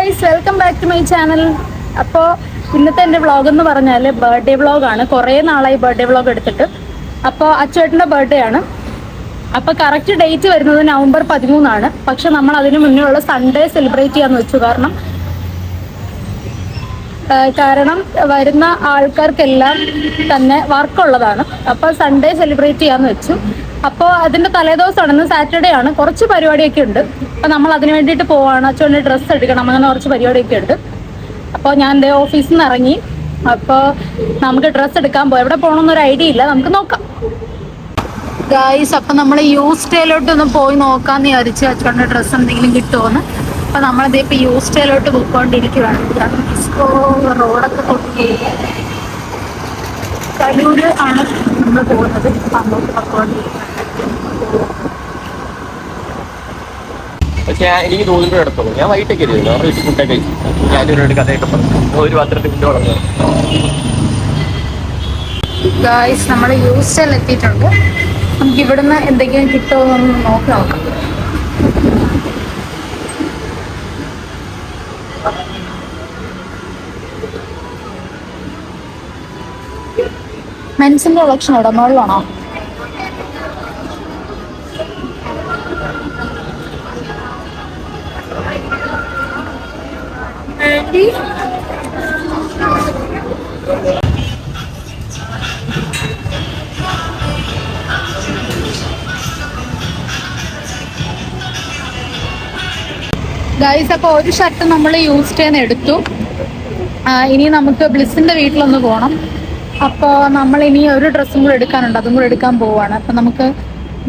Guys, welcome back to my channel. അപ്പോൾ ഇന്നത്തെ എൻ്റെ വ്ളോഗ് എന്ന് പറഞ്ഞാൽ ബർത്ത്ഡേ വ്ളോഗാണ്. കുറേ നാളായി ബർത്ത്ഡേ വ്ളോഗ് എടുത്തിട്ട്. അപ്പോൾ അച്ചുവേട്ടൻ്റെ ബർത്ത്ഡേ ആണ്. അപ്പോൾ കറക്റ്റ് ഡേറ്റ് വരുന്നത് നവംബർ 13 പക്ഷെ നമ്മൾ അതിന് മുന്നേ ഉള്ള സൺഡേ സെലിബ്രേറ്റ് ചെയ്യാന്ന് വെച്ചു. കാരണം വരുന്ന ആൾക്കാർക്കെല്ലാം തന്നെ വർക്കുള്ളതാണ്. അപ്പോൾ സൺഡേ സെലിബ്രേറ്റ് ചെയ്യാന്ന് വെച്ചു. അപ്പോൾ അതിൻ്റെ തലേദിവസമാണ്, ഇന്ന് സാറ്റർഡേ ആണ്. കുറച്ച് പരിപാടിയൊക്കെ ഉണ്ട്. അപ്പോൾ നമ്മൾ അതിന് വേണ്ടിയിട്ട് പോവാണ്. അച്ഛൻ്റെ ഡ്രസ്സ് എടുക്കണം, അങ്ങനെ കുറച്ച് പരിപാടിയൊക്കെ ഉണ്ട്. അപ്പോൾ ഞാൻ എൻ്റെ ഓഫീസിൽ നിന്ന് ഇറങ്ങി. അപ്പോൾ നമുക്ക് ഡ്രസ്സ് എടുക്കാൻ പോയി. എവിടെ പോകണമെന്നൊരു ഐഡിയ ഇല്ല, നമുക്ക് നോക്കാം ഗായ്സ്. അപ്പം നമ്മൾ യൂസ്റ്റേയിലോട്ട് ഒന്ന് പോയി നോക്കാമെന്ന് വിചാരിച്ചു, അച്ഛൻ്റെ ഡ്രസ്സ് എന്തെങ്കിലും കിട്ടുമോയെന്ന്. അപ്പം നമ്മളിത് ഇപ്പോൾ യൂസ്റ്റേയിലോട്ട് പോയിക്കൊണ്ടിരിക്കുകയാണ്. റോഡൊക്കെ തൊട്ട് കലൂര് ആണ് നമ്മൾ പോകുന്നത്. അങ്ങോട്ട് പോയിക്കൊണ്ടിരിക്കുന്നത്. പക്ഷെ എനിക്ക് തോന്നുന്നു എടുത്തോളൂ. ഞാൻ വൈകിട്ടൊക്കെ ഇരുന്നു അവരുടെ വീട്ടിൽ ഫുഡൊക്കെ കഴിച്ചു. ഞാനൊരു കഥയൊക്കെ പറഞ്ഞു ഒരു പത്രത്തിൽ മുന്നേ വളർന്നു. ഗായ്സ്, നമ്മൾ യൂസ്റ്റേയിൽ എത്തിയിട്ടുണ്ട്. നമുക്ക് ഇവിടുന്ന് എന്തെങ്കിലും കിട്ടുമോ എന്ന് നോക്കാം. മെൻസിന്റെ കളക്ഷൻ എവിടെ? മുകളിലാണോ? ഗൈസ്, അപ്പോൾ ഒരു ഷർട്ട് നമ്മൾ യൂസ് ചെയ്യുന്ന എടുത്തു. ഇനി നമുക്ക് ബ്ലിസിന്റെ വീട്ടിലൊന്ന് പോകണം. അപ്പോൾ നമ്മൾ ഇനി ഒരു ഡ്രസ്സും കൂടെ എടുക്കാനുണ്ട്, അതും കൂടെ എടുക്കാൻ പോവാണ്. അപ്പം നമുക്ക്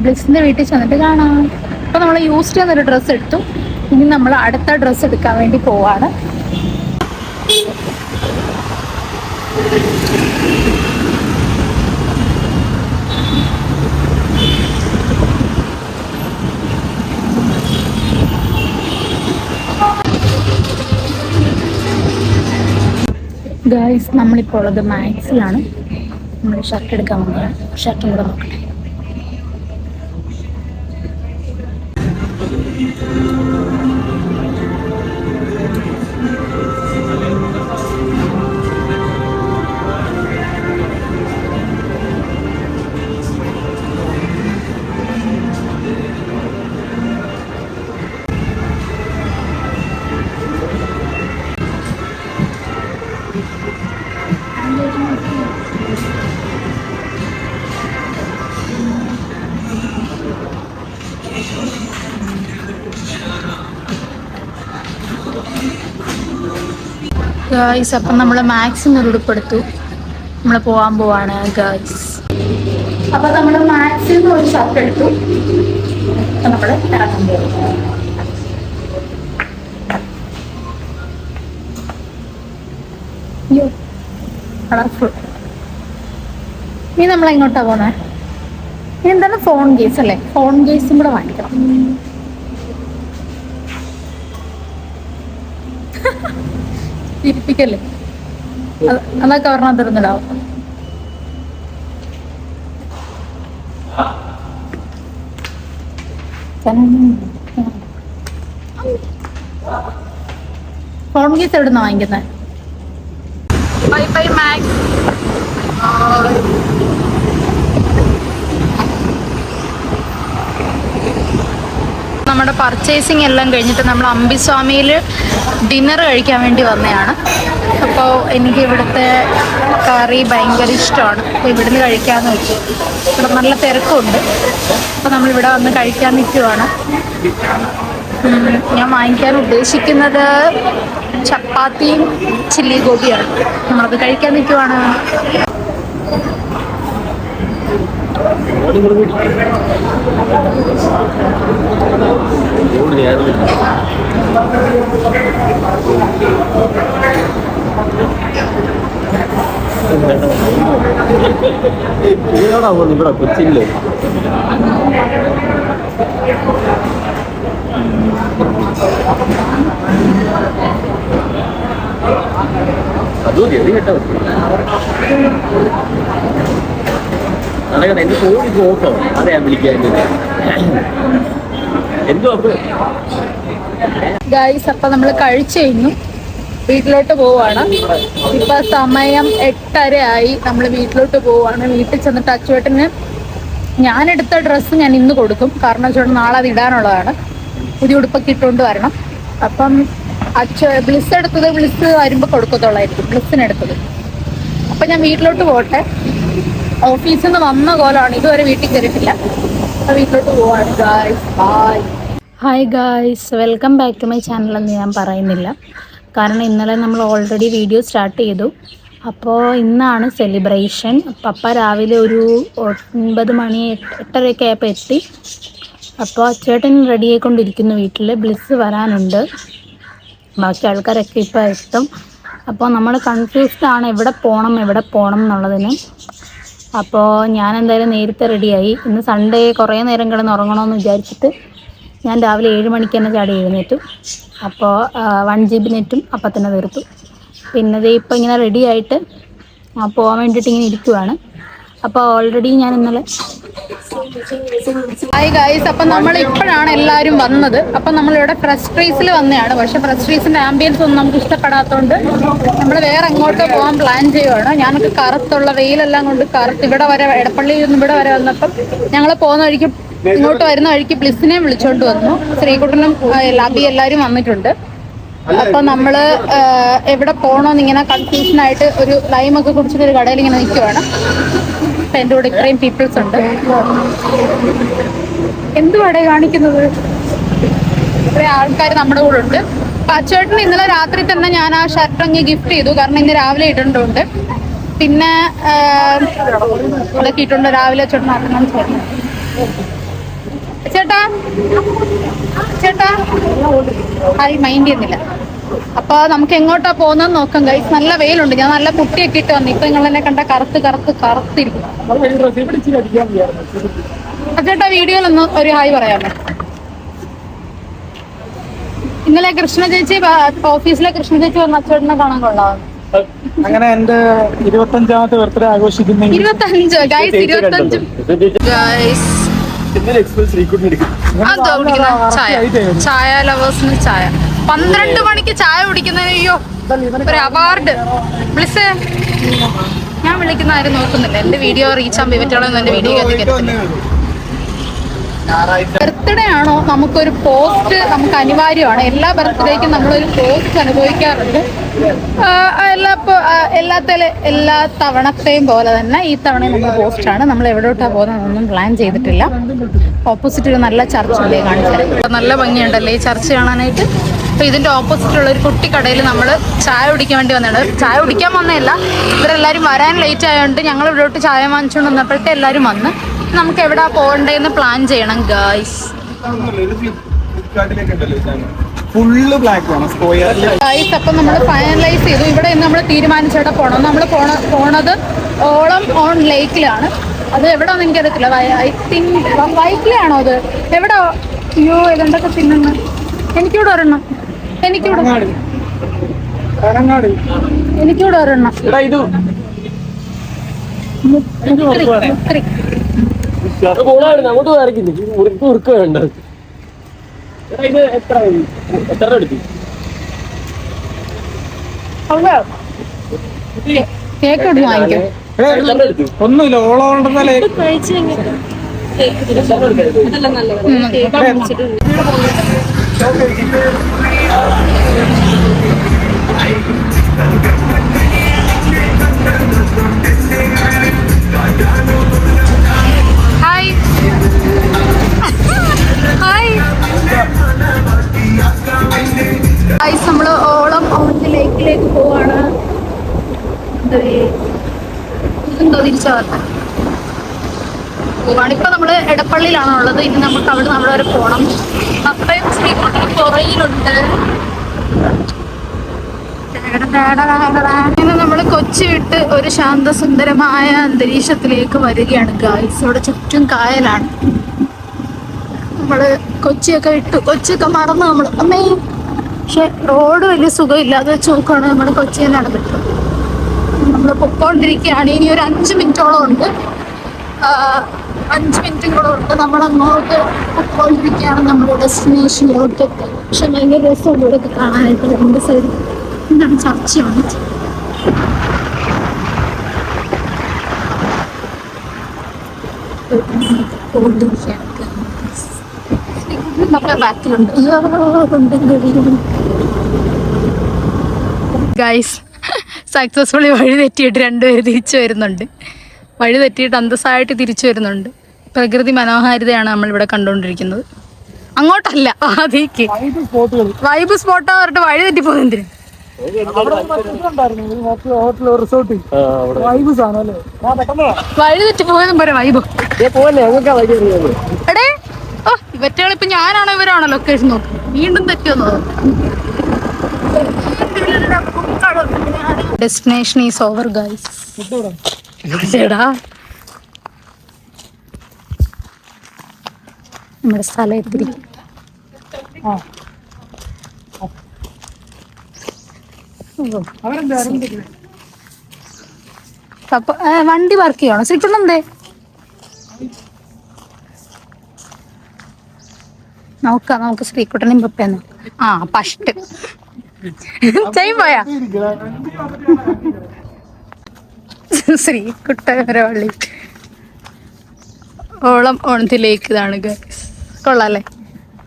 ബ്ലിസിന്റെ വീട്ടിൽ ചെന്നിട്ട് കാണാം. അപ്പോൾ നമ്മൾ യൂസ് ചെയ്യുന്ന ഒരു ഡ്രസ്സ് എടുത്തു. ഇനി നമ്മൾ അടുത്ത ഡ്രസ്സ് എടുക്കാൻ വേണ്ടി പോവാണ്. ഗായ്സ്, നമ്മളിപ്പോൾ ഉള്ളത് മാക്സിലാണ്. നമ്മൾ ഷർട്ട് എടുക്കാൻ വന്നതാണ്. ഷർട്ടും കൂടെ നോക്കട്ടെ. ഗായ്സ്, അപ്പം നമ്മൾ മാക്സിന് ഒരു ഉടുപ്പെടുത്തു. നമ്മൾ പോകാൻ പോവാണ് ഗായ്സ്. അപ്പം നമ്മൾ മാക്സിന്ന് ഒരു ഷർട്ട് എടുത്തു. നമ്മൾ ഇറങ്ങാൻ പോകും. കളർഫുൾ. ഇനി നമ്മൾ എങ്ങോട്ടാ പോന്നെ? ഇനി എന്താണ്? ഫോൺ കേസ് അല്ലേ? ഫോൺ കേസും കൂടെ വാങ്ങിക്കണം. ഇരിപ്പിക്കല്ലേ, അതൊക്കെ ഒരെണ്ണം തരുന്നിടാവും. ഫോൺ കേസ് എവിടുന്നാ വാങ്ങിക്കുന്നത്? Bye bye Max. നമ്മുടെ പർച്ചേസിങ് എല്ലാം കഴിഞ്ഞിട്ട് നമ്മൾ അമ്പിസ്വാമിയിൽ ഡിന്നർ കഴിക്കാൻ വേണ്ടി വന്നതാണ്. അപ്പോൾ എനിക്ക് ഇവിടുത്തെ കറി ഭയങ്കര ഇഷ്ടമാണ്. അപ്പോൾ ഇവിടുന്ന് കഴിക്കാമെന്ന് വെച്ചു. ഇവിടെ നല്ല തിരക്കുണ്ട്. അപ്പോൾ നമ്മളിവിടെ വന്ന് കഴിക്കാൻ നിൽക്കുവാണ്. ഞാൻ വാങ്ങിക്കാൻ ഉദ്ദേശിക്കുന്നത് ചപ്പാത്തിയും ചില്ലി ഗോപിയാണ്. നമ്മളത് കഴിക്കാൻ നിൽക്കുവാണ്. ഇവിടെ കൊച്ചില്ലേ അതും ഗതി കേട്ടോ. നടക്കുന്നത് എൻ്റെ ഫോണിൽ പോക്കോ അതെ ഞാൻ വിളിക്കാൻ എന്തോ അപ്പൊ ഗൈസ്, അപ്പൊ നമ്മൾ കഴിച്ചു കഴിഞ്ഞു, വീട്ടിലോട്ട് പോവാണ്. ഇപ്പൊ സമയം 8:30 ആയി. നമ്മൾ വീട്ടിലോട്ട് പോവാണ്. വീട്ടിൽ ചെന്നിട്ട് അച്ചുവേട്ടന് ഞാനെടുത്ത ഡ്രസ്സ് ഞാൻ ഇന്ന് കൊടുക്കും. കാരണം അച്ചുവേട്ടൻ നാളെ അത് ഇടാനുള്ളതാണ്. പുതിയ ഉടുപ്പൊക്കെ ഇട്ടുകൊണ്ട് വരണം. അപ്പം ബ്ലിസ് എടുത്തത് ബ്ലിസ് വരുമ്പോൾ കൊടുക്കത്തുള്ളായിരിക്കും, ബ്ലിസ്സിനെടുത്തത്. അപ്പൊ ഞാൻ വീട്ടിലോട്ട് പോട്ടെ. ഓഫീസിൽ നിന്ന് വന്ന കോലമാണ്, ഇതുവരെ വീട്ടിൽ കയറിയിട്ടില്ല. അപ്പൊ വീട്ടിലോട്ട് പോവാണ് guys. Bye. Hi guys, welcome back to my channel എന്ന് ഞാൻ പറയുന്നില്ല. കാരണം ഇന്നലെ നമ്മൾ ഓൾറെഡി വീഡിയോ സ്റ്റാർട്ട് ചെയ്തു. അപ്പോൾ ഇന്നാണ് സെലിബ്രേഷൻ. പപ്പ രാവിലെ ഒരു 9 മണി 8:30 ആയപ്പോൾ എത്തി. അപ്പോൾ ചേട്ടൻ റെഡി ആയിക്കൊണ്ടിരിക്കുന്നു. വീട്ടിൽ ബ്ലിസ് വരാനുണ്ട്, ബാക്കി ആൾക്കാരൊക്കെ ഇപ്പോൾ എത്തും. അപ്പോൾ നമ്മൾ കൺഫ്യൂസ്ഡ് ആണ് എവിടെ പോകണം എന്നുള്ളതിന്. അപ്പോൾ ഞാൻ എന്തായാലും നേരത്തെ റെഡിയായി. ഇന്ന് സൺഡേ കുറേ നേരം കിടന്ന് ഉറങ്ങണമെന്ന് വിചാരിച്ചിട്ട് ഞാൻ രാവിലെ 7 മണിക്ക് തന്നെ ചാടി എഴുന്നേറ്റു. അപ്പോൾ 1 GB നെറ്റും അപ്പം തന്നെ തീർത്തു. പിന്നെ ഇത് ഇപ്പോൾ ഇങ്ങനെ റെഡി ആയിട്ട് പോകാൻ വേണ്ടിയിട്ട് ഇങ്ങനെ ഇരിക്കുവാണ്. അപ്പോൾ ഓൾറെഡി ഞാൻ ഇന്നലെ ഹായ് ഗൈസ്, അപ്പം നമ്മൾ ഇപ്പോഴാണ് എല്ലാവരും വന്നത്. അപ്പം നമ്മളിവിടെ ഫ്രസ്ട്രീസിൽ വന്നതാണ്. പക്ഷെ ഫ്രസ്ട്രീസിൻ്റെ ആംബിയൻസ് ഒന്നും നമുക്ക് ഇഷ്ടപ്പെടാത്തതുകൊണ്ട് നമ്മൾ വേറെ എങ്ങോട്ടോ പോകാൻ പ്ലാൻ ചെയ്യുവാണ്. ഞാനൊക്കെ കറുത്തുള്ള വെയിലെല്ലാം കൊണ്ട് ഇവിടെ വരെ, എടപ്പള്ളിയിൽ നിന്ന് ഇവിടെ വരെ വന്നപ്പം ഞങ്ങൾ പോകുന്ന വഴിക്ക്, ഇങ്ങോട്ട് വരുന്ന വഴിക്ക് ബ്ലിസ്സിനെ വിളിച്ചോണ്ട് വന്നു. ശ്രീകുട്ടനും ലബി എല്ലാവരും വന്നിട്ടുണ്ട്. അപ്പൊ നമ്മള് എവിടെ പോകണമെന്ന് ഇങ്ങനെ കൺഫ്യൂഷനായിട്ട് ഒരു ലൈമൊക്കെ കുടിച്ചിട്ട് ഒരു കടയിൽ ഇങ്ങനെ നിൽക്കുവാണ്. അപ്പൊ എൻ്റെ കൂടെ ഇത്രയും പീപ്പിൾസ് ഉണ്ട്. എന്തുവാടേ കാണിക്കുന്നത്? ഇത്രയും ആൾക്കാർ നമ്മുടെ കൂടെ ഉണ്ട്. അച്ചുവേട്ടന് ഇന്നലെ രാത്രി തന്നെ ഞാൻ ആ ഷർട്ട് അങ്ങ് ഗിഫ്റ്റ് ചെയ്തു. കാരണം ഇന്ന് രാവിലെ ഇട്ടിട്ടുണ്ട്. പിന്നെ ഇതൊക്കെ ഇട്ടുണ്ട്. രാവിലെ ചേട്ടൻ ചേട്ടാ ഹായ്, മൈൻഡ് ചെയ്യുന്നില്ല. അപ്പൊ നമുക്ക് എങ്ങോട്ടാ പോകുന്നത് നോക്കാം ഗൈസ്. നല്ല വെയിലുണ്ട്. ഞാൻ നല്ല പുട്ടിയൊക്കെ ഇട്ട് വന്നു. ഇപ്പൊ നിങ്ങൾ എന്നെ കണ്ട കറുത്തിരിക്കും. ചേട്ടാ വീഡിയോയിലൊന്ന് ഒരു ഹായ് പറയാമോ? ഇന്നലെ കൃഷ്ണ ചേച്ചി ഓഫീസിലെ കൃഷ്ണ ചേച്ചി വന്ന അച്ചോട്ടിനെ കാണാൻ കൊള്ളാം. അങ്ങനെ എന്റെ 25ാമത്തെ ബർത്ത്ഡേ ആഘോഷിക്കുന്ന 25 ഗൈസ്, 25 ഗൈസ്. ചായ ലവേഴ്സിന് ചായ 12 മണിക്ക് ചായ കുടിക്കുന്നതിന് അയ്യോ ഒരു അവാർഡ്. ബ്ലിസ്, ഞാൻ വിളിക്കുന്ന ആരും നോക്കുന്നില്ല. എന്റെ വീഡിയോ റീച്ച് ആകുമ്പോൾ ഇവറ്റോളൊന്നും എന്റെ വീഡിയോ എത്തിക്കത്തില്ല. ബർത്ത്ഡേ ആണോ നമുക്കൊരു പോസ്റ്റ് നമുക്ക് അനിവാര്യമാണ്. എല്ലാ ബർത്ത്ഡേക്കും നമ്മളൊരു പോസ്റ്റ് അനുഭവിക്കാറുണ്ട്. എല്ലാ തവണത്തെയും പോലെ തന്നെ ഈ തവണയും നമ്മൾ പോസ്റ്റാണ്. നമ്മൾ എവിടോട്ടാണ് പോകുന്നതൊന്നും പ്ലാൻ ചെയ്തിട്ടില്ല. ഓപ്പോസിറ്റ് ഒരു നല്ല ചർച്ച് ഉണ്ട്, കാണിച്ചത് നല്ല ഭംഗിയുണ്ടല്ലേ ഈ ചർച്ച് കാണാനായിട്ട്. അപ്പോൾ ഇതിൻ്റെ ഓപ്പോസിറ്റുള്ള ഒരു കുട്ടി കടയിൽ നമ്മൾ ചായ കുടിക്കാൻ വേണ്ടി വന്നിട്ടുണ്ട്. ചായ കുടിക്കാൻ വന്നതല്ല, ഇവരെല്ലാവരും വരാൻ ലേറ്റ് ആയതുകൊണ്ട് ഞങ്ങൾ ഇവിടോട്ട് ചായ വാങ്ങിച്ചുകൊണ്ട് വന്നപ്പോഴത്തെ എല്ലാവരും വന്ന് നമുക്ക് എവിടെ പോകണ്ടേന്ന് പ്ലാൻ ചെയ്യണം ഗായ്സ്. ഗായ്സ്, അപ്പം നമ്മൾ ഫൈനലൈസ് ചെയ്തു. ഇവിടെ ഇന്ന് നമ്മൾ തീരുമാനിച്ചെവിടെ പോകണം. നമ്മൾ പോണത് ഓളം ഓൺ ലേക്കിലാണ്. അത് എവിടെയാണെന്ന് എനിക്കറിയത്തില്ല. ഐ തിങ്ക് വൈക്കിലാണോ അത്? എവിടെ? അയ്യോ ഇതെന്തൊക്കെ തിന്നുന്നു. എനിക്കൂടെ ഒരെണ്ണം. എനിക്കൂടെ ഒരെണ്ണം. അങ്ങോട്ട് ഉറുക്ക് വേണ്ട. എത്ര എടുത്തു? കേക്ക് എടുത്ത് വാങ്ങിക്കും. ഒന്നുമില്ല, ഓളം ഉണ്ടെന്നല്ലേ. ഹായ് ഹായ് ഗൈസ്, നമ്മൾ ഓളം ഓണത്തെ ലേക്കിലേക്ക് പോവാണ്. എന്തോ തിരിച്ചാവട്ടെ പോവാണ്. ഇപ്പൊ നമ്മള് എടപ്പള്ളിയിലാണ് ഉള്ളത്. ഇനി നമുക്ക് അവിടെ വരെ പോകണം. അപ്പയും ശ്രീകുട്ടനും പുറയിലുണ്ട്. ഇന്ന് നമ്മൾ കൊച്ചി വിട്ട് ഒരു ശാന്തസുന്ദരമായ അന്തരീക്ഷത്തിലേക്ക് വരികയാണ് ഗായ്സ്. ഇവിടെ ചുറ്റും കായലാണ്. നമ്മള് കൊച്ചിയൊക്കെ വിട്ടു, കൊച്ചിയൊക്കെ മറന്നു നമ്മൾ. അമ്മേ, പക്ഷെ റോഡ് വലിയ സുഖമില്ല. അത് വെച്ച് നോക്കുകയാണ് നമ്മുടെ കൊച്ചിയിൽ നടന്നിട്ട്. നമ്മൾ പൊക്കോണ്ടിരിക്കുകയാണ്. ഇനി ഒരു 5 മിനിറ്റോളം ഉണ്ട്. 5 മിനിറ്റും കൂടെ ഉണ്ട്. നമ്മൾ അങ്ങോട്ട് പോയിരിക്കുകയാണ് നമ്മുടെ ഡെസ്റ്റിനേഷനിലോട്ട്. പക്ഷെ ഭയങ്കര രസമുണ്ട് ഇവിടെ കാണാനായിട്ട്. രണ്ട് സൈഡ് എന്താണ് ചർച്ചയാണ്. നമ്മുടെ ബാക്കിലുണ്ട്. ഗൈസ് സക്സസ്ഫുള്ളി വഴി തെറ്റിയിട്ട് രണ്ടുപേര് തിരിച്ചു വരുന്നുണ്ട്. വഴി തെറ്റിയിട്ട് അന്തസ്സായിട്ട് തിരിച്ചു വരുന്നുണ്ട്. പ്രകൃതി മനോഹാരിതയാണ് നമ്മളിവിടെ കണ്ടുകൊണ്ടിരിക്കുന്നത്. അങ്ങോട്ടല്ല, ആദ്യക്ക് വൈബ് സ്പോട്ടാ പറഞ്ഞിട്ട് വഴി തെറ്റിപ്പോകുന്നത് എന്തിന്? വഴി തെറ്റിപ്പോയതും പോരെ വൈബ്. എടേ ഓ ഇവറ്റകളിപ്പോ ഞാനാണോ ഇവരാണോ ലൊക്കേഷൻ നോക്കി വീണ്ടും തെറ്റിയൊന്നു. Destination is over guys. എടാ നമ്മുടെ സ്ഥലം എത്തിരി. അപ്പൊ വണ്ടി പാർക്ക് ചെയ്യണോ? സിറ്റുണ്ടെന്തേ നോക്കാം. നമുക്ക് ശ്രീകുട്ടനും പപ്പയെന്ന് ആ ഫസ്റ്റ് ചെയ്യും പോയാ ശ്രീകുട്ടവരവള്ളി ഓളം ഓണത്തിലേക്ക് ഇതാണ് ഗൈസ്. കൊള്ളാല്ലേ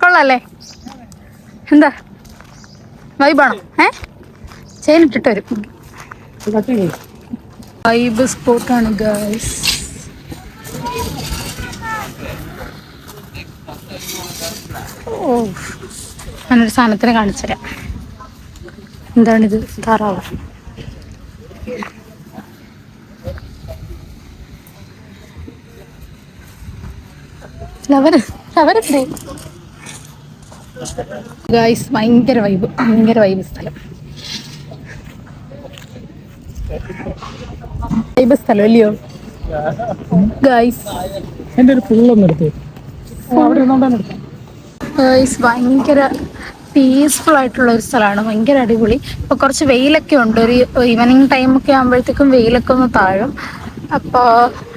കൊള്ളാല്ലേ? എന്താ വൈബാണോ? ചെയിനിട്ടിട്ട് വരും. വൈബ് സ്പോട്ടാണ് ഗൈസ്. ഓ ഞാനൊരു സാധനത്തിന് കാണിച്ചുതരാം. എന്താണിത്? താറാവ്. ഫ്ലവർ ഗൈസ് ഭയങ്കര വൈബ് സ്ഥലം. വൈബ് സ്ഥലം അല്ലയോ ഗൈസ്? എന്റെ ഒരു ഫുള്ളൊന്നും എടുത്ത് ഗൈസ് ഭയങ്കര പീസ്ഫുൾ ആയിട്ടുള്ള ഒരു സ്ഥലമാണ്. ഭയങ്കര അടിപൊളി. ഇപ്പൊ കുറച്ച് വെയിലൊക്കെ ഉണ്ട്. ഒരു ഈവനിങ് ടൈമൊക്കെ ആകുമ്പോഴത്തേക്കും വെയിലൊക്കെ ഒന്ന് താഴും. അപ്പോൾ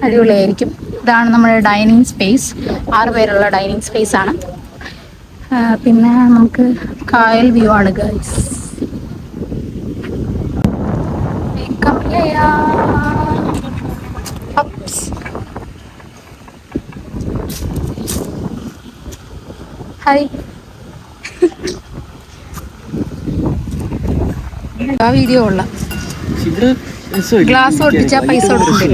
അടിപൊളിയായിരിക്കും. ഇതാണ് നമ്മുടെ ഡൈനിങ് സ്പേസ്. 6 പേരുള്ള ഡൈനിങ് സ്പേസ് ആണ്. പിന്നെ നമുക്ക് കായൽ വ്യൂ ആണ് ഗൈസ്. ഹായ്. ആ വീഡിയോ കൊള്ളാം. ഗ്ലാസ് ഒട്ടിച്ചാ പൈസ കൊടുക്കണ്ടേ?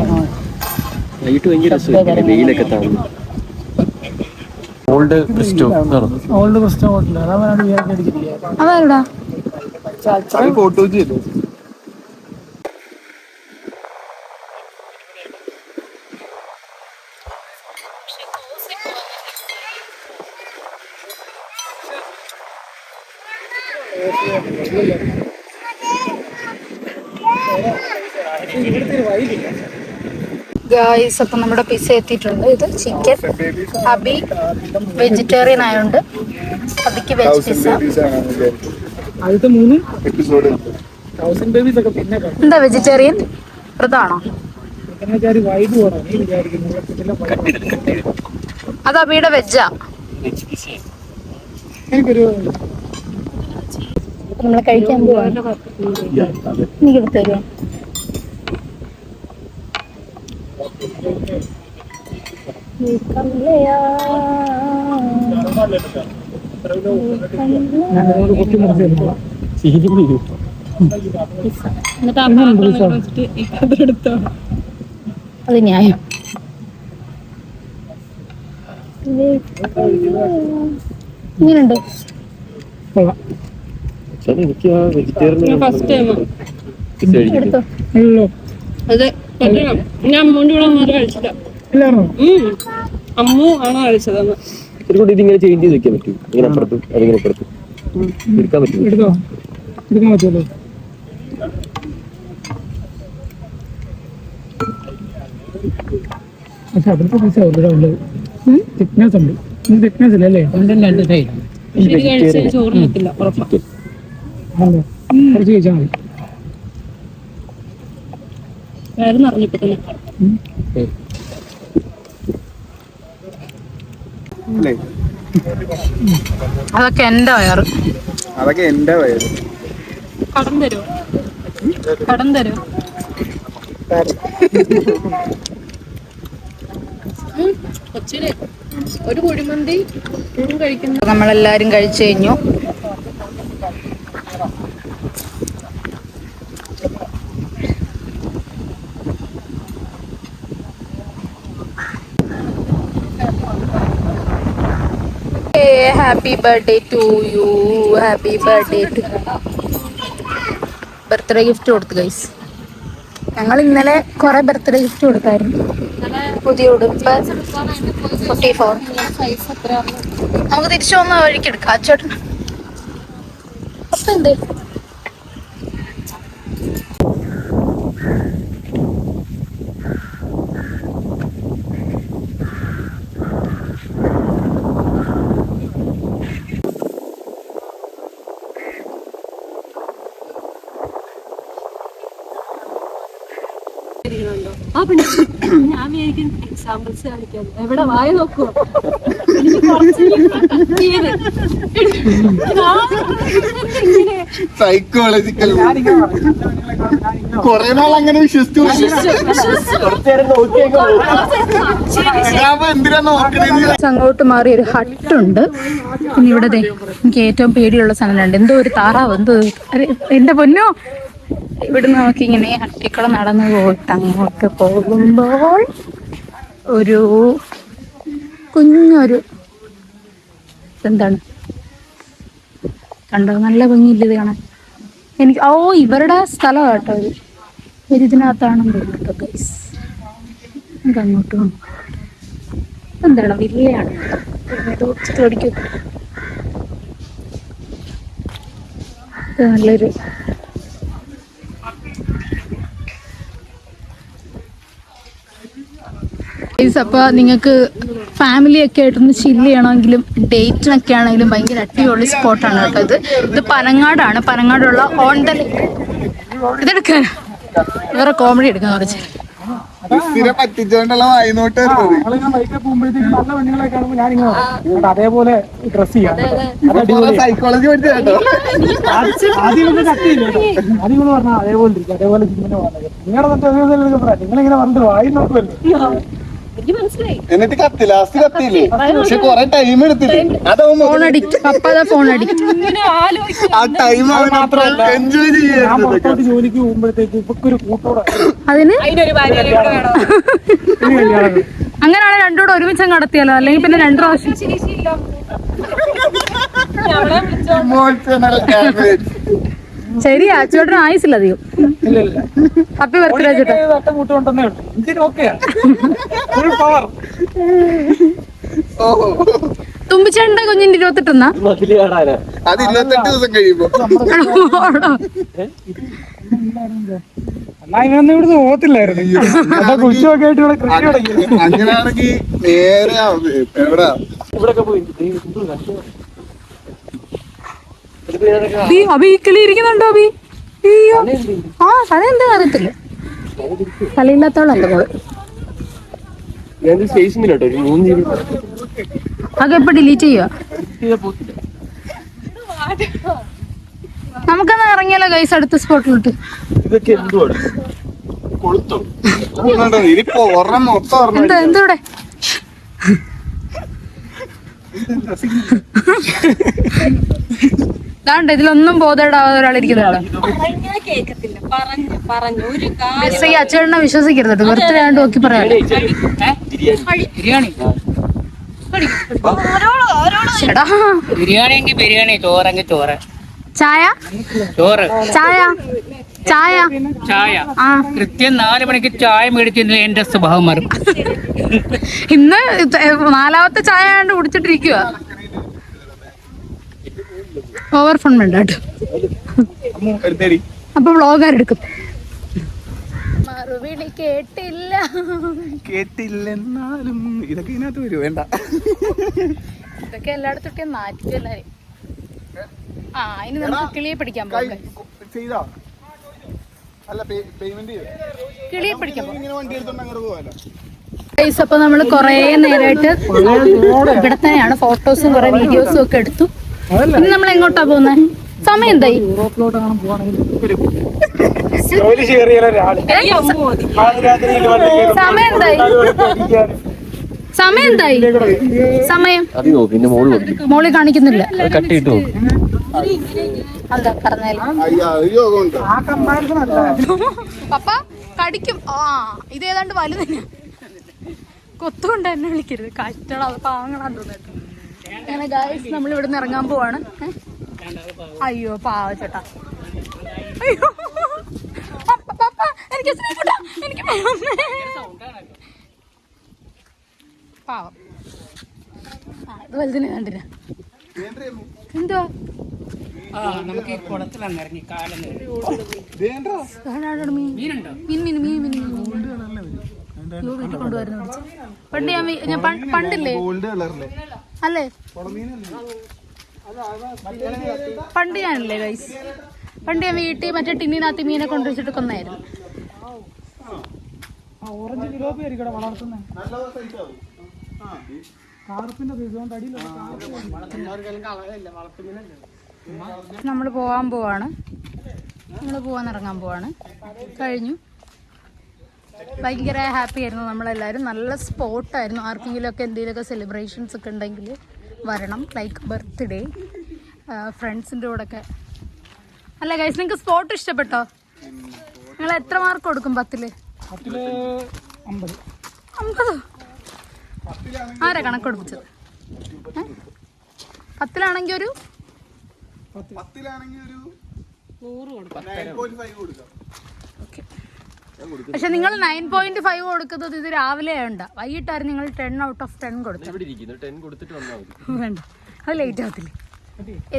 അതാരടാ? ഗായ്സ് അപ്പം നമ്മുടെ പിസ്സ എത്തിയിട്ടുണ്ട്. ഇത് ചിക്കൻ. അബി വെജിറ്റേറിയൻ ആയതുകൊണ്ട് അബിക്ക് വെജ് പിസ്സ. എന്താ വെജിറ്റേറിയൻ? വ്രതാണോ? അത് അബിയുടെ വെജാ. നമ്മളെ കഴിക്കാൻ പോവാ. എനിക്ക് എടുത്ത് തരുമോ? അത് ന്യായം. ഇങ്ങനുണ്ട്. എടുത്തോ. അതെ ഞാൻ അമ്മൂന്റെ കൂടെ ഒന്നും കഴിച്ചില്ല. അമ്മു ആണോ കഴിച്ചതെന്ന് ഇതിങ്ങനെ ചേഞ്ച് ചെയ്ത് വെക്കാൻ പറ്റും. ഇങ്ങനെ അപ്പുറത്തും അതിങ്ങനെ അപ്പുറത്തും എടുക്കാൻ പറ്റും. എടുക്കാൻ പറ്റുമല്ലോ. പക്ഷെ അതിലത്തെ പൈസ ഉള്ളത് തിക്നെസ് ഉണ്ട്. തിക്നെസ് ഇല്ല അല്ലേ? ചോറ് കിട്ടില്ല ഉറപ്പാണ്. കുറച്ച് കഴിച്ചാൽ മതി. വേറെ അറിഞ്ഞപ്പോ തന്നെ അല്ലേ? അതൊക്കെ എന്റെ വയറ്. അതൊക്കെ എന്റെ വയറ്. കടം തരുമോ? കടം തരുമോ? കൊച്ചിന് ഒരു കുഴിമന്തി കഴിക്കുന്നു. നമ്മളെല്ലാരും കഴിച്ചു കഴിഞ്ഞു. Happy birthday to you. Happy birthday to. Birthday gift കൊടുത്തു ഗൈസ്. ഞങ്ങൾ ഇന്നലെ കുറെ ബർത്ത്ഡേ ഗിഫ്റ്റ് കൊടുത്തായിരുന്നു. പുതിയ ഉടുപ്പ് 44. നമുക്ക് തിരിച്ചു വന്ന വഴിക്ക് എടുക്കാം. ചേട്ടൻ അപ്പൊ എന്ത് ആ പിന്നെ ഞാൻ വിചാരിക്കും എക്സാമ്പിൾസ് കാണിക്കാൻ എവിടെ വായ നോക്കുവോ. സൈക്കോളജിക്കൽ കൊറേ നാൾ അങ്ങനെ വിശ്വസിച്ചു. എന്തിനാ നോക്കണേ? അങ്ങോട്ട് മാറി ഒരു ഹട്ടുണ്ട്. പിന്നെ ഇവിടെ എനിക്ക് ഏറ്റവും പേടിയുള്ള സാധനമുണ്ട്. എന്തോ ഒരു താറാവ്. എന്തോ എന്റെ പൊന്നോ. ഇവിടുന്ന് നമുക്ക് ഇങ്ങനെ ഹട്ടിക്കുളം നടന്നു പോയിട്ട് അങ്ങോട്ട് പോകുമ്പോൾ ഒരു കുഞ്ഞൊരു എന്താണ് കണ്ടോ? നല്ല ഭംഗിയില്ല ഇത് കാണാൻ. എനിക്ക് ഇവരുടെ സ്ഥലം കേട്ടോ. ഇതിനകത്താണെന്ന് തോന്നുന്നു കേട്ടോ ഗൈസ്. നമുക്ക് അങ്ങോട്ട് പോകും. എന്താണ് വില്ലയാണ് ഓടിക്കും. നല്ലൊരു അപ്പൊ നിങ്ങൾക്ക് ഫാമിലി ഒക്കെ ആയിട്ടൊന്ന് ചില്ല് ചെയ്യണമെങ്കിലും ഡേറ്റിനൊക്കെ ആണെങ്കിലും ഭയങ്കര അടിപൊളി സ്പോട്ടാണ് കേട്ടോ. ഇത് പനങ്ങാടാണ്. പനങ്ങാടുള്ള ഓൺ ദ ലേക്ക്. ഇതെടുക്കാൻ വേറെ കോമഡി എടുക്കാൻ കുറച്ച് പറ്റിച്ചോണ്ടുള്ള വായിനോട്ട് അതേപോലെ ഡ്രസ് ചെയ്യാം. സൈക്കോളജി പഠിച്ച കേട്ടോ. ആദ്യം പറഞ്ഞാൽ അതേപോലെ ഇരിക്കും. അതേപോലെ നിങ്ങളിങ്ങനെ പറഞ്ഞിട്ട് വായി നോക്കുമല്ലോ. എന്നിട്ട് കത്തി ലാസ്റ്റ് കത്തിയില്ലേ? പക്ഷെ കൊറേ ടൈം എടുത്തില്ലേ? Phone addict. പപ്പ ഫോൺ അഡിക്റ്റ്. ആ ടൈം അവനത്ര എൻജോയ് ചെയ്യാൻ ജോലിക്ക് പോകുമ്പോഴത്തേക്ക് ഇപ്പൊരു കൂട്ടോടെ അതിന് അങ്ങനെയാണ് രണ്ടുകൂടെ ഒരുമിച്ച് നടത്തിയാലോ. അല്ലെങ്കിൽ പിന്നെ 2 പ്രാവശ്യം. Emotional damage. ശരിയാ. ചേട്ടന് ആയുസില്ല അധികം. ഹാപ്പി ബർത്ത്ഡേ ചേട്ടാ. തുമ്പിച്ചേട്ടന്റെ കുഞ്ഞിന്റെ 28 അത് 28 ദിവസം കഴിയുമ്പോ ഇവിടുന്ന് പോകത്തില്ലായിരുന്നു. കുശൊക്കെ ആയിട്ട് ഇവിടെ കൃഷി തുടങ്ങി. അങ്ങനെയാണെങ്കിൽ നേരെ എവിടാ അബി കിളി ഇരിക്കുന്നുണ്ടോ അബി? അയ്യോ ആ തല എന്താ അറിയത്തില്ല. തലയില്ലാത്തോളല്ലേ മോള്. അതൊക്കെ ഇപ്പൊ ഡിലീറ്റ് ചെയ്യുക. നമുക്കെന്നാ ഇറങ്ങിയാലോ ഗൈസ് അടുത്ത സ്പോട്ടിലോട്ട്. ഇതൊക്കെ എന്തുവാണ്? കൊളുത്തോ? എന്താ ഇവിടെ ഇതാണ്ട് ഇതിലൊന്നും ബോധമിടാതെ ഒരാളിരിക്കുന്നുണ്ടോ? അച്ഛനെ വിശ്വസിക്കരുത്. വെറുതെ ആണ്ട് നോക്കി പറയാം. ബിരിയാണി ബിരിയാണി, ചോറെങ്കിൽ ചോറ്, ചായ ചോറ്, ചായ ചായ ചായ. ആ കൃത്യം 4 മണിക്ക് ചായ മേടിച്ചിരുന്ന എന്റെ സ്വഭാവം മാറും. ഇന്ന് 4ാമത്തെ ചായ കണ്ട് കുടിച്ചിട്ടിരിക്കുക. ഓവർ ഫോൺ വേണ്ട കേട്ടോ. അപ്പൊ വ്ളോഗാരെടുക്കും. മറുപടി കേട്ടില്ലെന്നാലും ഇതൊക്കെ ഇതിനകത്ത് വരും. വേണ്ട, ഇതൊക്കെ എല്ലായിടത്തും നാറ്റിക്കും എല്ലാരും. ആ ഇനി നമുക്ക് കിളിയെ പിടിക്കാൻ പോകാം. ചെയ്താ അല്ല പേയ്മെന്റ് കിളിയെ പിടിക്കാൻ ഇങ്ങനെ വണ്ടി എടുത്തോണ്ട് അങ്ങോട്ട് പോവാലോ. ഗൈസ്, അപ്പൊ നമ്മള് കൊറേ നേരമായിട്ട് ഇവിടെ തന്നെയാണ് ഫോട്ടോസും കുറെ വീഡിയോസും ഒക്കെ എടുത്തു. ഇനി നമ്മൾ എങ്ങോട്ടാ പോകുന്നത്? സമയം എന്തായി? സമയം എന്തായി? സമയം എന്തായി? സമയം മോളി കാണിക്കുന്നില്ല. എന്താ പറഞ്ഞാലും പപ്പ കടിക്കും. ഇത് ഏതാണ്ട് വലുതന്നെ. കൊത്തുകൊണ്ട് എന്നെ വിളിക്കരുത്. കഷ്ടട പാവങ്ങളാന്ന് തോന്നിട്ട്. അങ്ങനെ ഗായ്സ് നമ്മൾ ഇവിടെ നിന്ന് ഇറങ്ങാൻ പോവാണ്. അയ്യോ പാവ ചേട്ടാ. അയ്യോ എനിക്ക് പാവം. ഇത് വലുതിനെ കണ്ടില്ല. എന്തോ നമുക്ക് ഈ കുളത്തിലാണ് ഇറങ്ങി കാലം വീട്ടിൽ കൊണ്ടുവരുന്ന പണ്ട് ഞാൻ പണ്ടില്ലേ അല്ലേ പണ്ട് ഞാനല്ലേ ഗൈസ്, പണ്ട് ഞാൻ വീട്ടിൽ മറ്റേ ടിന്നിനകത്ത് മീനെ കൊണ്ടുവച്ചിട്ട് കൊന്നായിരുന്നു. ഓറഞ്ച് കിലോപ്പി ആയിരിക്കും വളർത്തുന്നത്. നമ്മൾ പോവാൻ പോവാണ്. ഇറങ്ങാൻ പോവാണ്. കഴിഞ്ഞു. ഭയങ്കര ഹാപ്പി ആയിരുന്നു നമ്മളെല്ലാവരും. നല്ല സ്പോട്ടായിരുന്നു. ആർക്കെങ്കിലും ഒക്കെ എന്തെങ്കിലുമൊക്കെ സെലിബ്രേഷൻസ് ഒക്കെ ഉണ്ടെങ്കിൽ വരണം. ലൈക്ക് ബർത്ത്ഡേ, ഫ്രണ്ട്സിൻ്റെ കൂടെയൊക്കെ. അല്ല ഗൈസ്, നിങ്ങൾക്ക് സ്പോട്ട് ഇഷ്ടപ്പെട്ടോ? നിങ്ങൾ എത്ര മാർക്ക് കൊടുക്കും 10-ല്? 50. ആരാ കണക്ക് കൊടുപ്പിച്ചത്? 10-ലാണെങ്കിൽ ഒരു 100. പക്ഷെ നിങ്ങൾ 9.5 കൊടുക്കുന്നത് ഇത് രാവിലെ വേണ്ട, വൈകിട്ടായിരുന്നു നിങ്ങൾ 10 out of 10 കൊടുത്തത്. വേണ്ട, അത് ലേറ്റ് ആവത്തില്ലേ?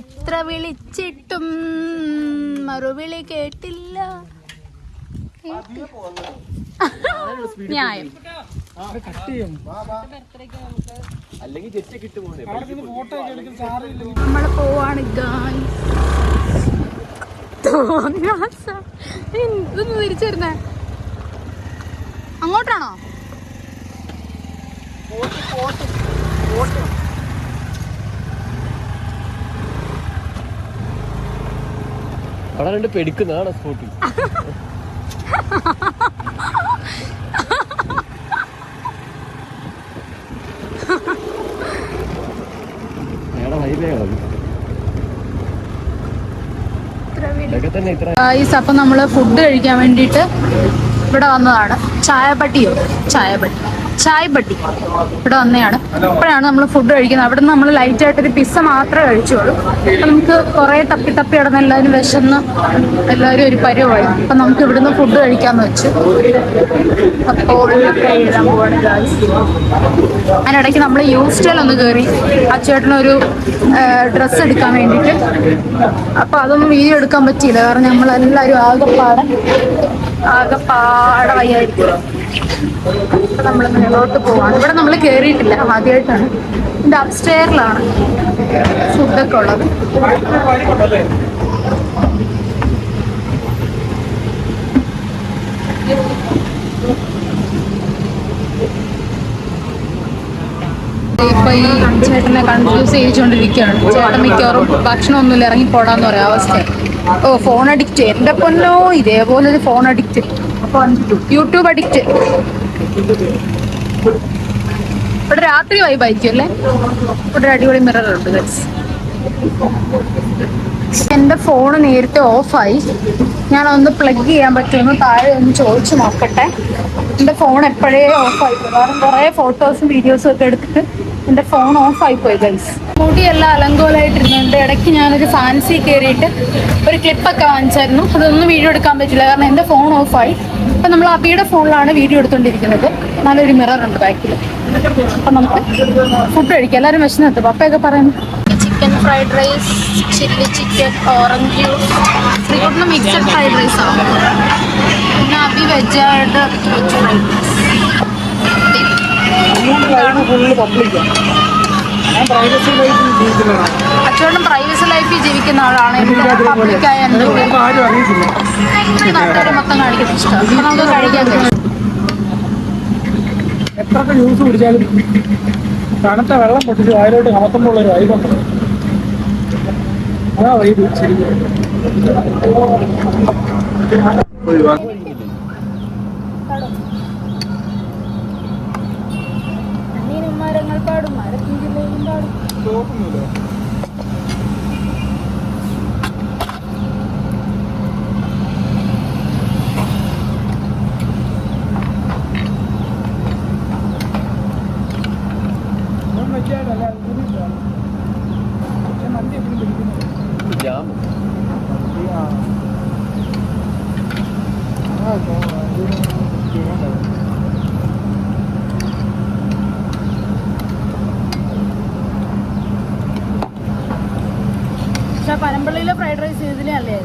എത്ര വിളിച്ചിട്ടും മറുവിളി കേട്ടില്ല. ന്യായം. നമ്മള് പോവാണ്. ഇതൊന്ന് തിരിച്ചു വരുന്നേ. അങ്ങോട്ടാണോ? അവിടെ രണ്ട് പെടുക്കുന്നതാണ് സ്പോട്ട്. അപ്പൊ നമ്മള് ഫുഡ് കഴിക്കാൻ വേണ്ടിട്ട് ഇവിടെ വന്നതാണ്. ചായബട്ടി ഇവിടെ വന്നതാണ്. ഇപ്പോഴാണ് നമ്മൾ ഫുഡ് കഴിക്കുന്നത്. അവിടെ നിന്ന് നമ്മൾ ലൈറ്റായിട്ടൊരു പിസ്സ മാത്രമേ കഴിച്ചോളൂ. അപ്പം നമുക്ക് കുറേ തപ്പി കിടന്ന് എല്ലാവരും വിശന്ന് എല്ലാവരും ഒരു പരുവായി. അപ്പം നമുക്ക് ഇവിടുന്ന് ഫുഡ് കഴിക്കാമെന്ന് വെച്ചു. അപ്പോൾ എഴുതാൻ പോവാണ്. അതിനിടയ്ക്ക് നമ്മൾ യൂസ്റ്റൈൽ ഒന്ന് കയറി അച്ചേട്ടനൊരു ഡ്രസ്സ് എടുക്കാൻ വേണ്ടിയിട്ട്. അപ്പോൾ അതൊന്നും വീഡിയോ എടുക്കാൻ പറ്റിയില്ല, കാരണം നമ്മളെല്ലാവരും ആകെപ്പാടെ വയ്യായിരിക്കും. അപ്പൊ നമ്മൾ മേലോട്ട് പോവാണ്. ഇവിടെ നമ്മൾ കയറിയിട്ടില്ല, ആദ്യമായിട്ടാണ്. ഇതിന്റെ അപ്സ്റ്റെയറിലാണ് ഫുഡൊക്കെ ഉള്ളത്. ഇപ്പൊ ഈ ചേട്ടനെ കൺഫ്യൂസ് ചെയ്യിച്ചുകൊണ്ടിരിക്കുകയാണ്. ചേട്ടൻ മിക്കവാറും ഭക്ഷണമൊന്നുമില്ല, ഇറങ്ങിപ്പോടാന്ന് പറയാം അവസ്ഥയാണ്. Phone addict. എന്റെ പൊന്നോ, ഇതേപോലെ ഒരു ഫോൺ അഡിക്റ്റ്, യൂട്യൂബ് അഡിക്റ്റ്. ഇവിടെ രാത്രി വൈബായിരിക്കും അല്ലേ? ഇവിടെ അടിപൊളി മിറർ ഉണ്ട് ഗൈസ്. എന്റെ ഫോൺ നേരത്തെ ഓഫായി. ഞാനൊന്ന് പ്ലഗ് ചെയ്യാൻ പറ്റുമെന്ന് താഴെ ഒന്ന് ചോദിച്ചു നോക്കട്ടെ. എന്റെ ഫോൺ എപ്പോഴേ ഓഫായി പോയി, കാരണം കുറെ ഫോട്ടോസും വീഡിയോസും ഒക്കെ എടുത്തിട്ട് എന്റെ ഫോൺ ഓഫായി പോയി ഗൈസ്. മുടിയെല്ലാം അലങ്കോലമായിട്ടിരുന്നുണ്ട്. ഇടയ്ക്ക് ഞാനൊരു ഫാൻസി കയറിയിട്ട് ഒരു ക്ലിപ്പൊക്കെ വാങ്ങിച്ചായിരുന്നു. അതൊന്നും വീഡിയോ എടുക്കാൻ പറ്റില്ല, കാരണം എന്റെ ഫോൺ ഓഫായി. അപ്പൊ നമ്മൾ അബിയുടെ ഫോണിലാണ് വീഡിയോ എടുത്തോണ്ടിരിക്കുന്നത്. നല്ലൊരു മിറർ ഉണ്ട് ബാക്കിൽ. അപ്പൊ നമുക്ക് ഫുഡ് കഴിക്കാം. എല്ലാവരും വിശന്നെത്തു. പപ്പയൊക്കെ പറയുന്നു chicken fried rice, chilli chicken, orange juice, ശ്രീകുട്ടിന് മിക്സഡ് ഫ്രൈഡ് റൈസ് ആവും. പിന്നെ അബി വെജായിട്ട് വെജ് ഫ്രൈഡ് റൈസ്. അച്ചോട്ടും പ്രൈവസി ലൈഫിൽ ജീവിക്കുന്ന ആളാണ്. പബ്ലിക്കായ നാട്ടുകാരെ മൊത്തം കാണിക്കുന്ന ഇഷ്ടമാണ്. അപ്പൊ നമുക്ക് കഴിക്കാൻ കഴിയും. എത്രയൊക്കെ ജ്യൂസ് കുടിച്ചാലും തണുത്ത വെള്ളം പൊട്ടിച്ച് വായിലോട്ട് കമത്തുമ്പോൾ ഒരു വൈബുണ്ട്. അതാ വൈബ് ശരിക്കും. മരങ്ങൾ പാടും, മരത്തിലും പാടും. പക്ഷെ പനമ്പള്ളിയിലെ ഫ്രൈഡ് റൈസ് ഇതിനെ അല്ലേ?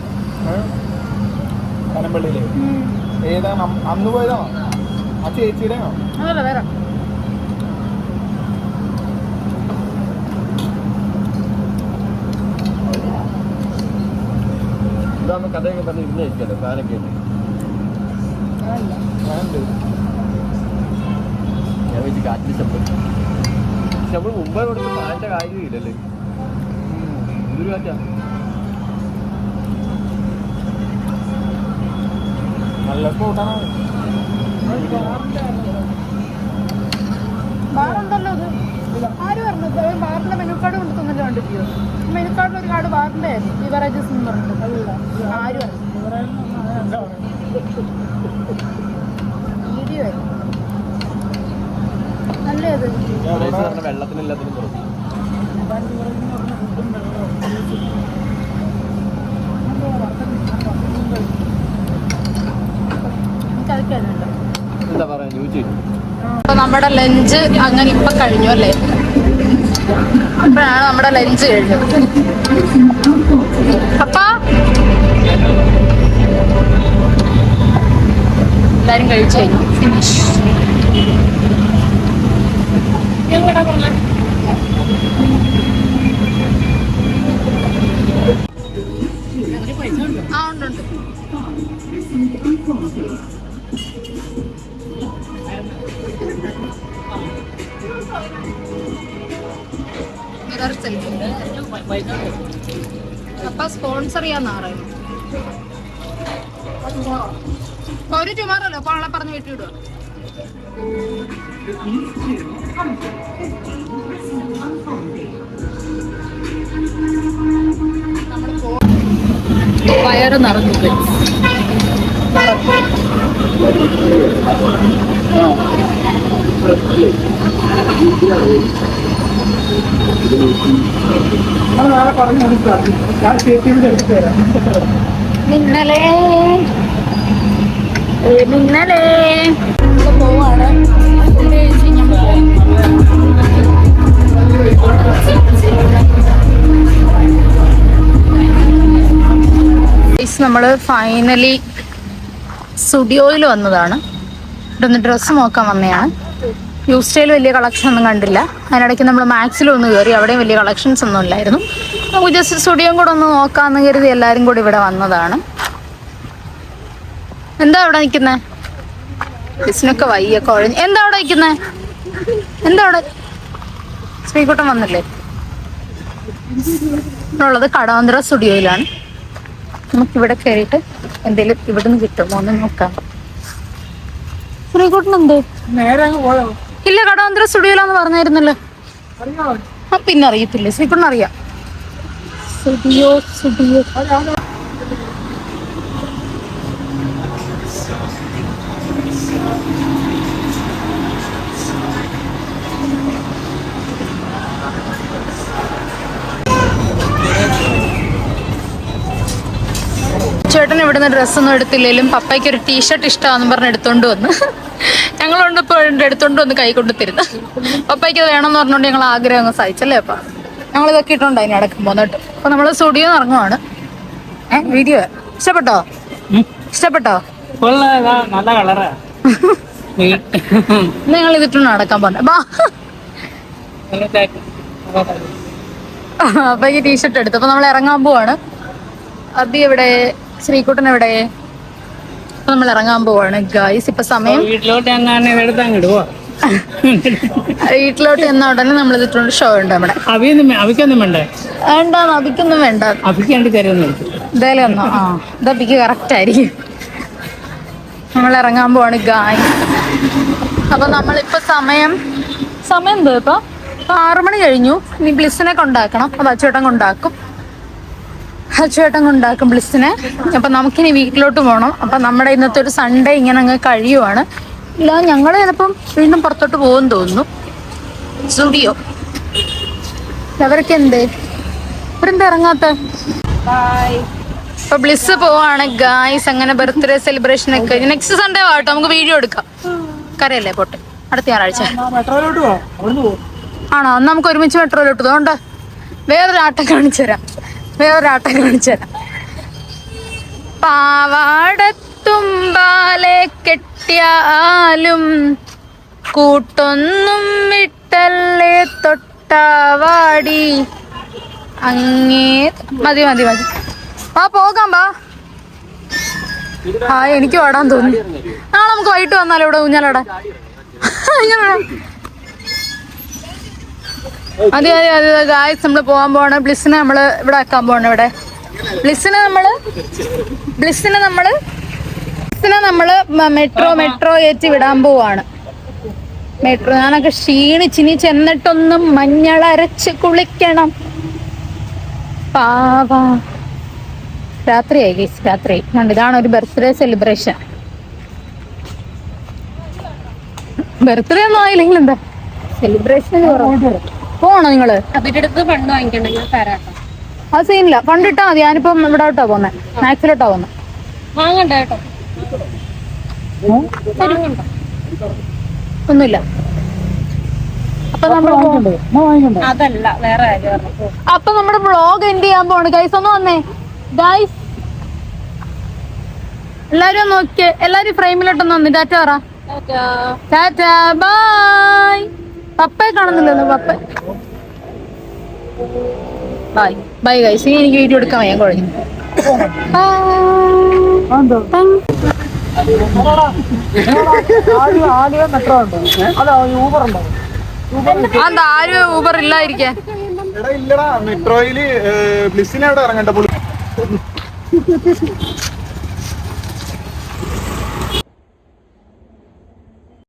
പനമ്പള്ളിയിലെ ഏതാണ് അന്ന് പോയതാണോ? ആ ചേച്ചിയുടെ ആണോ? അതല്ല വേറെ. ഇതാകുമ്പോ കഥയൊക്കെ പറഞ്ഞ് ഇരുന്ന് കഴിക്കാലോ, ഫാനൊക്കെ ഉണ്ട്. ഞാൻ വെച്ച് കാറ്റിൽ ശബ്ദം. പക്ഷെ നമ്മൾ മുമ്പേ കൊടുത്ത് ഫാനിന്റെ കാര്യമില്ലല്ലേ. എന്തൊരു കാറ്റാ. നല്ല സ്പോട്ടാണ്. ബാറുണ്ടല്ലോ അത്. ആര് പറഞ്ഞത്? ബാറിന്റെ മെനു കാർഡ് കൊണ്ട് തന്നിട്ട് കണ്ടിട്ടില്ലോ? മെനു കാർഡിൽ ഒരു കാർഡ് ബാറിന്റെ ആയിരുന്നു, ബിവറേജസ് എന്ന് പറഞ്ഞിട്ട്. ആര് പറഞ്ഞു? വീഡിയോ ആയിരുന്നു. നല്ലത് വെള്ളത്തിനെല്ലാത്തിനും കുറച്ച് എന്താ പറയാ ചോദിച്ചു. അപ്പൊ നമ്മുടെ ലഞ്ച് അങ്ങനെ ഇപ്പൊ കഴിഞ്ഞു അല്ലേ? അപ്പോഴാണ് നമ്മുടെ ലഞ്ച് കഴിഞ്ഞത്. അപ്പാ എല്ലാരും കഴിച്ചു കഴിഞ്ഞു. ഫിനിഷ്. ആ ഉണ്ട്. അപ്പൊ സ്പോൺസർ ചെയ്യാന്ന് പറയുന്നു. ഒരു ചുമാറല്ലോ അപ്പൊ ആളെ പറഞ്ഞ് വെട്ടിവിടുക. വയറ് നിറഞ്ഞു. മിന്നലേ മിന്നലേ പോവാണ്. നമ്മള് ഫൈനലി സ്റ്റുഡിയോയിൽ വന്നതാണ്. ഇവിടെ ഡ്രസ്സ് നോക്കാൻ വന്നതാണ്. യു സ്റ്റൈൽ വലിയ കളക്ഷൻ ഒന്നും കണ്ടില്ല. അതിനിടയ്ക്ക് നമ്മൾ മാക്സിലൊന്ന് കയറി, അവിടെയും വലിയ കളക്ഷൻസ് ഒന്നും ഇല്ലായിരുന്നു. നമുക്ക് ജസ്റ്റ് സ്റ്റുഡിയോ കൂടെ ഒന്ന് നോക്കാമെന്ന് കരുതി എല്ലാവരും കൂടി ഇവിടെ വന്നതാണ്. എന്താ അവിടെ നിൽക്കുന്നേ? ബിസിനൊക്കെ വയ്യ കുഴഞ്ഞ്. എന്താ അവിടെ നിൽക്കുന്നേ? എന്താ അവിടെ? ശ്രീകുട്ടൻ വന്നില്ലേ? ഉള്ളത് കടവന്ത്ര സ്റ്റുഡിയോയിലാണ്. നമുക്കിവിടെ കയറിയിട്ട് എന്തെങ്കിലും ഇവിടുന്ന് കിട്ടുമോ ഒന്ന് നോക്കാം. ശ്രീകുട്ടൻ എന്തോ നേരെ അങ്ങ് പോയോ? ഇല്ല, കടവന്ത്ര സ്റ്റുഡിയോയിലാന്ന് പറഞ്ഞായിരുന്നല്ലോ. ആ പിന്നെ അറിയത്തില്ലേ? ശ്രീകുട്ടൻ അറിയാം. സ്റ്റുഡിയോ ചേട്ടൻ ഇവിടുന്ന് ഡ്രസ്സൊന്നും എടുത്തില്ലെങ്കിലും പപ്പയ്ക്ക് ഒരു ടീഷർട്ട് ഇഷ്ടമാണെന്ന് പറഞ്ഞ് എടുത്തോണ്ട് വന്ന് ഞങ്ങളുണ്ട് ഇപ്പോൾ എടുത്തോണ്ട് വന്ന് കൈ കൊണ്ട് തരുന്ന. പപ്പയ്ക്ക് അത് വേണമെന്ന് പറഞ്ഞുകൊണ്ട് ഞങ്ങൾ ആഗ്രഹം അങ്ങ് സഹിച്ചല്ലേ അപ്പ. ഞങ്ങളിതൊക്കെ ഇട്ടുണ്ടോ അതിന് അടക്കം പോന്നിട്ട്. അപ്പൊ നമ്മള് സ്റ്റുഡിയോ ഇറങ്ങുവാണ്. വീഡിയോ ഇഷ്ടപ്പെട്ടോ? നല്ല കളറാ. നിങ്ങൾ ഇതിട്ടുണ്ട് അടക്കാൻ പോന്നെ. അപ്പയ്ക്ക് ടീഷർട്ട് എടുത്തു. അപ്പൊ നമ്മൾ ഇറങ്ങാൻ പോവാണ്. അബി എവിടെ? ശ്രീകുട്ടൻ എവിടെ? അപ്പൊ നമ്മൾ ഇറങ്ങാൻ പോവാണ് ഗായ്സ്. ഇപ്പൊ സമയം വീട്ടിലോട്ട് എങ്ങാനും എടുത്തങ്ങിടുവോ? വീട്ടിലോട്ട് എന്ന ഉടനെ നമ്മൾ ഇതിട്ടുണ്ട് ഷോ ഉണ്ട് നമ്മുടെ. അവിക്കൊന്നും വേണ്ടേ? വേണ്ട, അഭിക്കൊന്നും വേണ്ട. അവിക്ക് വേണ്ടി തരുമെന്ന് എന്തായാലും ഒന്നോ ഇതപ്പിക്ക് കറക്റ്റ് ആയിരിക്കും. നമ്മൾ ഇറങ്ങാൻ പോവാണ് ഗായ്. അപ്പൊ നമ്മളിപ്പോ സമയം എന്തോ ഇപ്പൊ 6 മണി കഴിഞ്ഞു. ഇനി ബ്ലിസ്സിനെ കൊണ്ടാക്കണം. അപ്പൊ അച്ചുവേട്ടൻ കൊണ്ടാക്കും ബ്ലിസ്സിനെ. അപ്പൊ നമുക്കിനി വീട്ടിലോട്ട് പോകണം. അപ്പൊ നമ്മുടെ ഇന്നത്തെ ഒരു സൺഡേ ഇങ്ങനെ അങ്ങ് കഴിയുവാണ്. ഇല്ല, ഞങ്ങൾ ചിലപ്പം വീണ്ടും പുറത്തോട്ട് പോകുമെന്ന് തോന്നുന്നു. സ്റ്റുഡിയോ അവരൊക്കെ ഇവരെന്താ ഇറങ്ങാത്ത? ഇപ്പൊ ബ്ലിസ് പോവാണ് ഗായ്സ്. അങ്ങനെ ബർത്ത്ഡേ സെലിബ്രേഷൻ ഒക്കെ നെക്സ്റ്റ് സൺഡേ ആവട്ടെ, നമുക്ക് വീഡിയോ എടുക്കാം. കരയല്ലേ പോട്ടെ, അടുത്ത ഞായറാഴ്ച ആണോ? അന്ന് നമുക്ക് ഒരുമിച്ച് മെട്രോയിലോട്ട് അതുകൊണ്ട് വേറൊരു ആട്ടം കാണിച്ചു തരാം. പാവാടത്തുമ്പാലെ കെട്ടിയാലും കൂട്ടൊന്നും വിട്ടല്ലേ തൊട്ടാവാടി അങ്ങേ. മതി പോകാം. എനിക്ക് പാടാൻ തോന്നി. നാളെ നമുക്ക് വൈകിട്ട് വന്നാലോ ഇവിടെ ഊഞ്ഞാലാടാൻ. മതി ഗായ്സ്, നമ്മള് പോകാൻ പോവാണ്. ബ്ലിസ്സിനെ നമ്മള് ഇവിടെ ആക്കാൻ പോവാണ്. ഇവിടെ ബ്ലിസ്സിനെ നമ്മള് മെട്രോ ഏറ്റി വിടാൻ പോവാണ്. മെട്രോ ഞാനൊക്കെ ക്ഷീണിച്ചിനി ചെന്നിട്ടൊന്നും മഞ്ഞളരച്ച് കുളിക്കണം. പാവാ രാത്രിയായി ഗൈസ്, രാത്രിയായി. ഇതാണ് ഒരു ബർത്ത്ഡേ സെലിബ്രേഷൻ. ബർത്ത്ഡേ ഒന്നും ആയില്ലെങ്കിൽ എന്താ സെലിബ്രേഷൻ പോണോ നിങ്ങള്? ഫണ്ട് വാങ്ങിക്കണ്ടെങ്കിൽ തരാട്ടോ. അത് സീനില്ല, ഫണ്ട് ഇട്ടാ മതി. ഞാനിപ്പം ഇവിടോട്ടാ പോന്നെ, മാക്സിലോട്ടാ പോന്നെ. വാങ്ങണ്ട കേട്ടോ, ഒന്നുമില്ല. അപ്പൊ നമ്മള് അതല്ല വേറെ കാര്യം. അപ്പൊ നമ്മുടെ വ്ളോഗ് എൻഡ് ചെയ്യാൻ പോണ് ഗൈസ്. ഒന്ന് വന്നേ ഗൈസ്, എല്ലാരും ഒന്ന് നോക്കിയേ. എല്ലാരും ഫ്രെയിമിലോട്ടൊന്ന് വന്നേ. ടാറ്റ പറ. Tata bye. പപ്പയെ കാണുന്നില്ലെന്ന്. പപ്പ ബൈ ഗൈസ്. ഇനി എനിക്ക് വീഡിയോ എടുക്കാൻ ഞാൻ കുഴഞ്ഞു. എന്താ ആരും ഊബർ ഇല്ലായിരിക്കാൻ? ഇല്ലടാ, മെട്രോയില് ബ്ലിസ്സിനെ അവിടെ ഇറങ്ങണ്ട.